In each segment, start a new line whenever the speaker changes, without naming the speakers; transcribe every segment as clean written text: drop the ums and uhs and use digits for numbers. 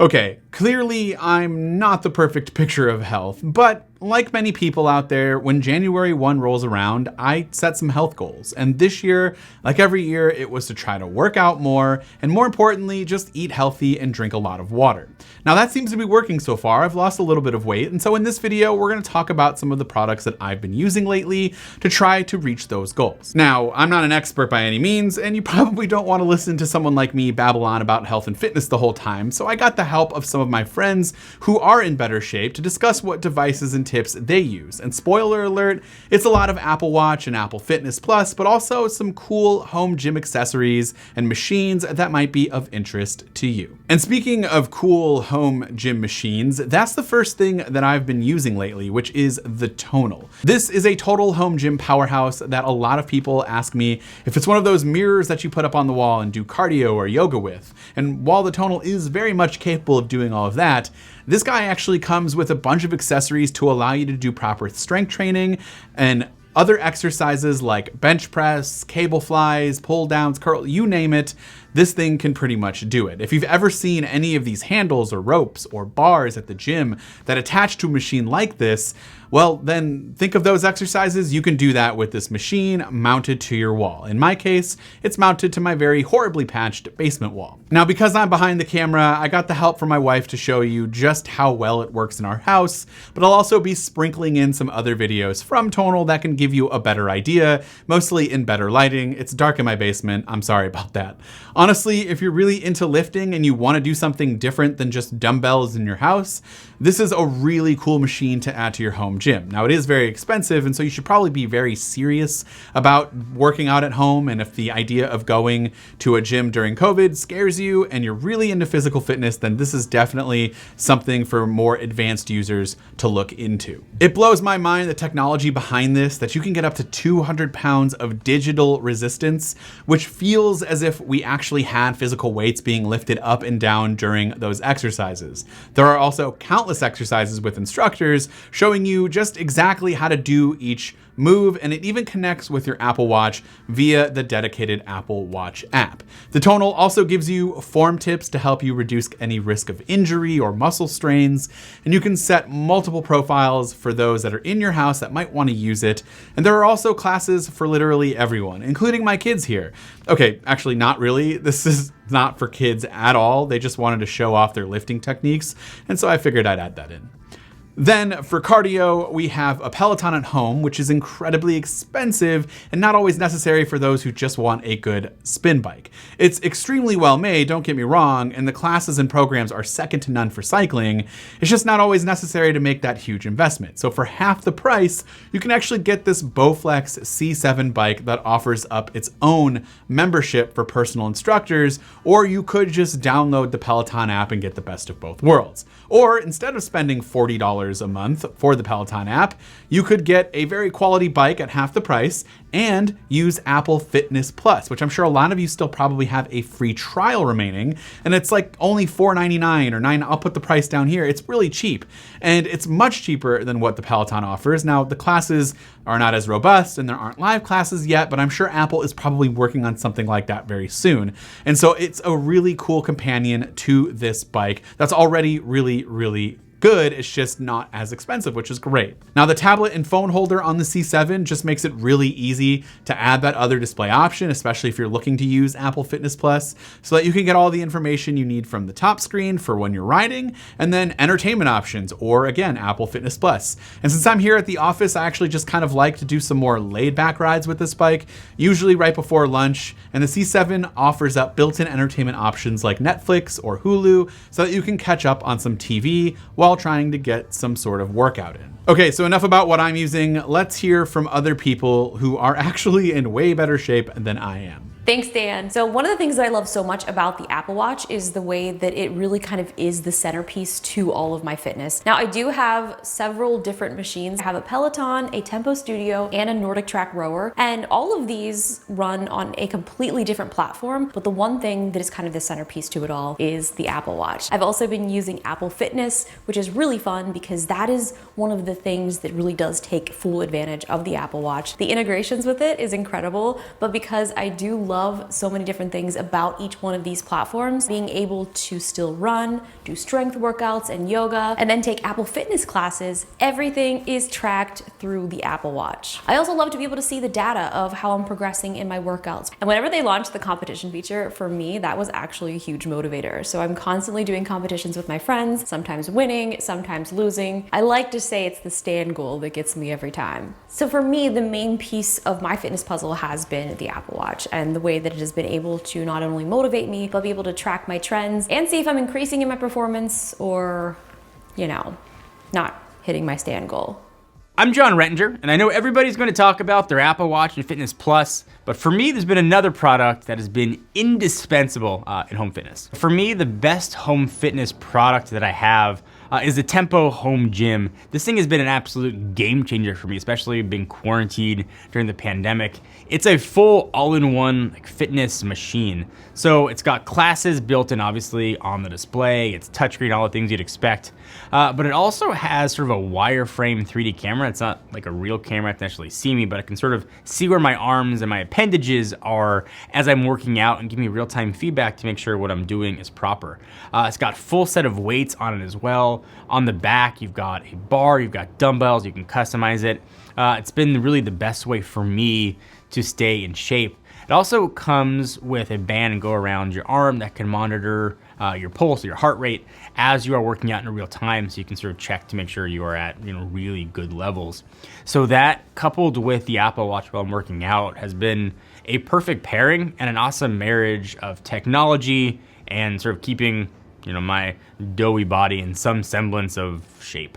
Okay, clearly I'm not the perfect picture of health, but like many people out there, when January 1 rolls around, I set some health goals. And this year, like every year, it was to try to work out more, and more importantly, just eat healthy and drink a lot of water. Now that seems to be working so far. I've lost a little bit of weight, and so in this video, we're gonna talk about some of the products that I've been using lately to try to reach those goals. Now, I'm not an expert by any means, and you probably don't wanna listen to someone like me babble on about health and fitness the whole time, so I got the help of some of my friends who are in better shape to discuss what devices and tips they use. And spoiler alert, it's a lot of Apple Watch and Apple Fitness Plus, but also some cool home gym accessories and machines that might be of interest to you. And speaking of cool home gym machines, that's the first thing that I've been using lately, which is the Tonal. This is a total home gym powerhouse that a lot of people ask me if it's one of those mirrors that you put up on the wall and do cardio or yoga with. And while the Tonal is very much capable of doing all of that, this guy actually comes with a bunch of accessories to allow you to do proper strength training and other exercises like bench press, cable flies, pull downs, curl, you name it. This thing can pretty much do it. If you've ever seen any of these handles or ropes or bars at the gym that attach to a machine like this, well, then think of those exercises. You can do that with this machine mounted to your wall. In my case, it's mounted to my very horribly patched basement wall. Now, because I'm behind the camera, I got the help from my wife to show you just how well it works in our house, but I'll also be sprinkling in some other videos from Tonal that can give you a better idea, mostly in better lighting. It's dark in my basement. I'm sorry about that. Honestly, if you're really into lifting and you want to do something different than just dumbbells in your house, this is a really cool machine to add to your home gym. Now, it is very expensive, and so you should probably be very serious about working out at home. And if the idea of going to a gym during COVID scares you and you're really into physical fitness, then this is definitely something for more advanced users to look into. It blows my mind the technology behind this, that you can get up to 200 pounds of digital resistance, which feels as if we actually had physical weights being lifted up and down during those exercises. There are also countless exercises with instructors showing you just exactly how to do each move, and it even connects with your Apple Watch via the dedicated Apple Watch app. The Tonal also gives you form tips to help you reduce any risk of injury or muscle strains, and you can set multiple profiles for those that are in your house that might want to use it. And there are also classes for literally everyone, including my kids here. Okay, actually not really. This is not for kids at all. They just wanted to show off their lifting techniques, and so I figured I'd add that in. Then for cardio, we have a Peloton at home, which is incredibly expensive and not always necessary for those who just want a good spin bike. It's extremely well made, don't get me wrong, and the classes and programs are second to none for cycling. It's just not always necessary to make that huge investment. So for half the price, you can actually get this Bowflex C7 Bike that offers up its own membership for personal instructors, or you could just download the Peloton app and get the best of both worlds. Or instead of spending $40 a month for the Peloton app, you could get a very quality bike at half the price and use Apple Fitness Plus, which I'm sure a lot of you still probably have a free trial remaining, and it's like only $4.99 or $9. I'll put the price down here. It's really cheap, and it's much cheaper than what the Peloton offers. Now, the classes are not as robust and there aren't live classes yet, but I'm sure Apple is probably working on something like that very soon. And so it's a really cool companion to this bike that's already really good. It's just not as expensive, which is great. Now, the tablet and phone holder on the C7 just makes it really easy to add that other display option, especially if you're looking to use Apple Fitness Plus, so that you can get all the information you need from the top screen for when you're riding, and then entertainment options, or again, Apple Fitness Plus. And since I'm here at the office, I actually just kind of like to do some more laid back rides with this bike, usually right before lunch. And the C7 offers up built-in entertainment options like Netflix or Hulu, so that you can catch up on some TV while trying to get some sort of workout in. Okay, so enough about what I'm using. Let's hear from other people who are actually in way better shape than I am.
Thanks, Dan. So one of the things that I love so much about the Apple Watch is the way that it really kind of is the centerpiece to all of my fitness. Now, I do have several different machines. I have a Peloton, a Tempo Studio, and a Nordic Track rower, and all of these run on a completely different platform, but the one thing that is kind of the centerpiece to it all is the Apple Watch. I've also been using Apple Fitness, which is really fun because that is one of the things that really does take full advantage of the Apple Watch. The integrations with it is incredible, but because I do love love so many different things about each one of these platforms. Being able to still run, do strength workouts and yoga, and then take Apple Fitness classes, everything is tracked through the Apple Watch. I also love to be able to see the data of how I'm progressing in my workouts. And whenever they launched the competition feature, for me, that was actually a huge motivator. So I'm constantly doing competitions with my friends, sometimes winning, sometimes losing. I like to say it's the stand goal that gets me every time. So for me, the main piece of my fitness puzzle has been the Apple Watch and the way that it has been able to not only motivate me, but be able to track my trends and see if I'm increasing in my performance or, you know, not hitting my stand goal.
I'm Jon Rettinger, and I know everybody's going to talk about their Apple Watch and Fitness Plus, but for me, there's been another product that has been indispensable in home fitness. For me, the best home fitness product that I have is the Tonal Home Gym. This thing has been an absolute game changer for me, especially being quarantined during the pandemic. It's a full all-in-one fitness machine. So it's got classes built in, obviously, on the display. It's touchscreen, all the things you'd expect. But it also has sort of a wireframe 3D camera. It's not like a real camera to actually see me, but I can sort of see where my arms and my appendages are as I'm working out and give me real-time feedback to make sure what I'm doing is proper. It's got full set of weights on it as well. On the back, you've got a bar, you've got dumbbells, you can customize it. It's been really the best way for me to stay in shape. It also comes with a band and go around your arm that can monitor your pulse, your heart rate as you are working out in real time, so you can sort of check to make sure you are at really good levels. So that, coupled with the Apple Watch while I'm working out, has been a perfect pairing and an awesome marriage of technology and sort of keeping my doughy body in some semblance of shape.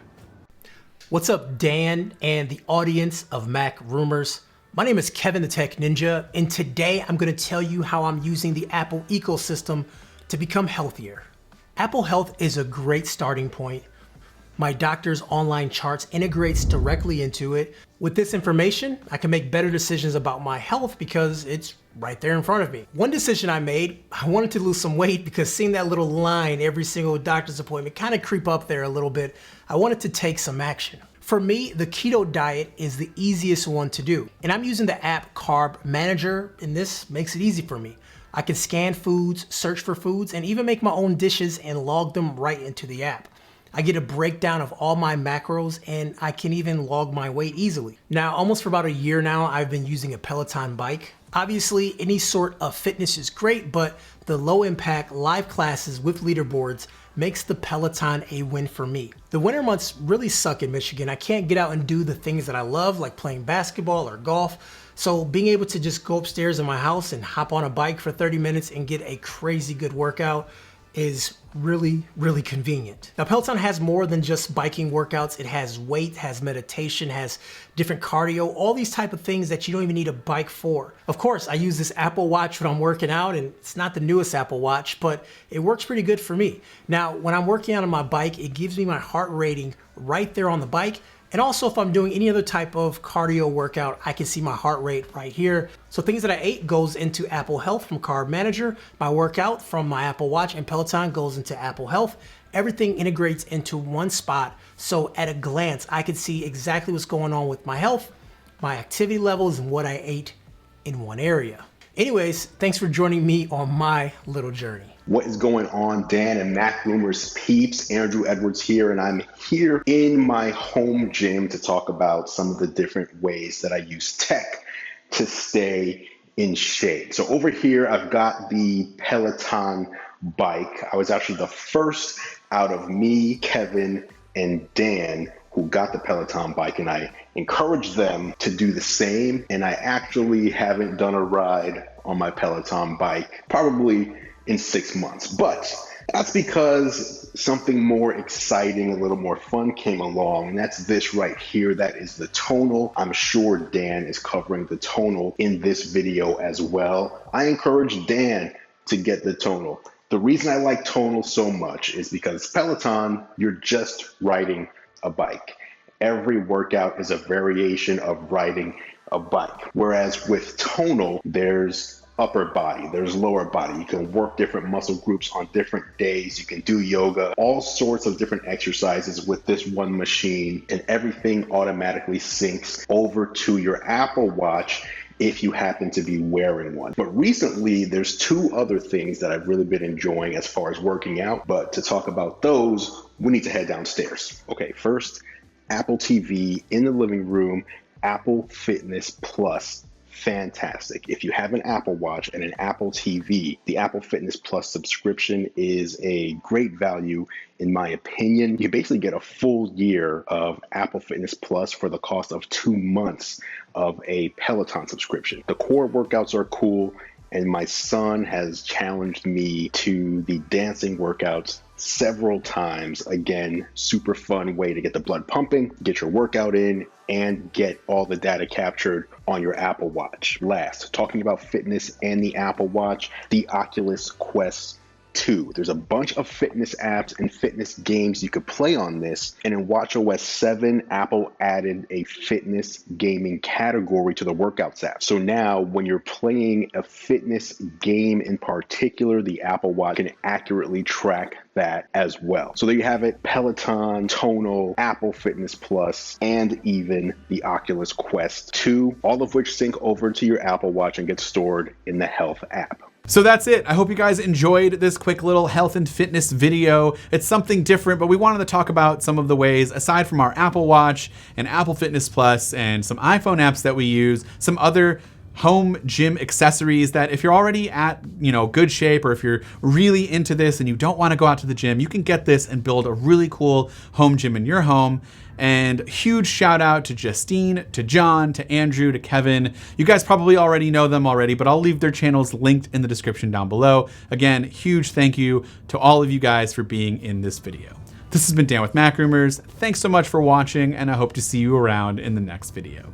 What's up, Dan and the audience of Mac Rumors? My name is Kevin the Tech Ninja, and today I'm going to tell you how I'm using the Apple ecosystem to become healthier. Apple Health is a great starting point. My doctor's online charts integrates directly into it. With this information, I can make better decisions about my health because it's right there in front of me. One decision I made, I wanted to lose some weight because seeing that little line every single doctor's appointment kind of creep up there a little bit. I wanted to take some action. For me, the keto diet is the easiest one to do. And I'm using the app Carb Manager, and this makes it easy for me. I can scan foods, search for foods, and even make my own dishes and log them right into the app. I get a breakdown of all my macros, and I can even log my weight easily. Now, almost for about a year now, I've been using a Peloton bike. Obviously, any sort of fitness is great, but the low impact live classes with leaderboards makes the Peloton a win for me. The winter months really suck in Michigan. I can't get out and do the things that I love, like playing basketball or golf. So being able to just go upstairs in my house and hop on a bike for 30 minutes and get a crazy good workout is really, really convenient. Now, Peloton has more than just biking workouts. It has weight, has meditation, has different cardio, all these type of things that you don't even need a bike for. Of course, I use this Apple Watch when I'm working out, and it's not the newest Apple Watch, but it works pretty good for me. Now, when I'm working out on my bike, it gives me my heart rating right there on the bike. And also, if I'm doing any other type of cardio workout, I can see my heart rate right here. So things that I ate goes into Apple Health from Carb Manager. My workout from my Apple Watch and Peloton goes into Apple Health. Everything integrates into one spot. So at a glance, I can see exactly what's going on with my health, my activity levels, and what I ate in one area. Anyways, thanks for joining me on my little journey.
What is going on, Dan and Mac Rumors peeps? Andru Edwards here, and I'm here in my home gym to talk about some of the different ways that I use tech to stay in shape. So over here, I've got the Peloton bike. I was actually the first out of me, Kevin, and Dan who got the Peloton bike, and I encouraged them to do the same. And I actually haven't done a ride on my Peloton bike probably in 6 months, but that's because something more exciting, a little more fun came along, and that's this right here. That is the Tonal. I'm sure Dan is covering the Tonal in this video as well. I encourage Dan to get the Tonal. The reason I like Tonal so much is because Peloton, you're just riding a bike. Every workout is a variation of riding a bike. Whereas with Tonal, there's upper body, there's lower body. You can work different muscle groups on different days. You can do yoga, all sorts of different exercises with this one machine, and everything automatically syncs over to your Apple Watch if you happen to be wearing one. But recently, there's two other things that I've really been enjoying as far as working out. But to talk about those, we need to head downstairs. Okay, first, Apple TV in the living room, Apple Fitness Plus. Fantastic. If you have an Apple Watch and an Apple TV, the Apple Fitness Plus subscription is a great value in my opinion. You basically get a full year of Apple Fitness Plus for the cost of 2 months of a Peloton subscription. The core workouts are cool, and my son has challenged me to the dancing workouts several times. Again, super fun way to get the blood pumping, get your workout in, and get all the data captured on your Apple Watch. Last, talking about fitness and the Apple Watch, the Oculus Quest 2. There's a bunch of fitness apps and fitness games you could play on this, and in watchOS 7, Apple added a fitness gaming category to the Workouts app. So now when you're playing a fitness game in particular, the Apple Watch can accurately track that as well. So there you have it, Peloton, Tonal, Apple Fitness Plus, and even the Oculus Quest 2, all of which sync over to your Apple Watch and get stored in the Health app.
So that's it. I hope you guys enjoyed this quick little health and fitness video. It's something different, but we wanted to talk about some of the ways, aside from our Apple Watch and Apple Fitness Plus and some iPhone apps that we use, some other home gym accessories that if you're already at, good shape, or if you're really into this and you don't want to go out to the gym, you can get this and build a really cool home gym in your home. And huge shout out to iJustine, to Jon, to Andru, to Kevin. You guys probably already know them already, but I'll leave their channels linked in the description down below. Again, huge thank you to all of you guys for being in this video. This has been Dan with Mac Rumors. Thanks so much for watching, and I hope to see you around in the next video.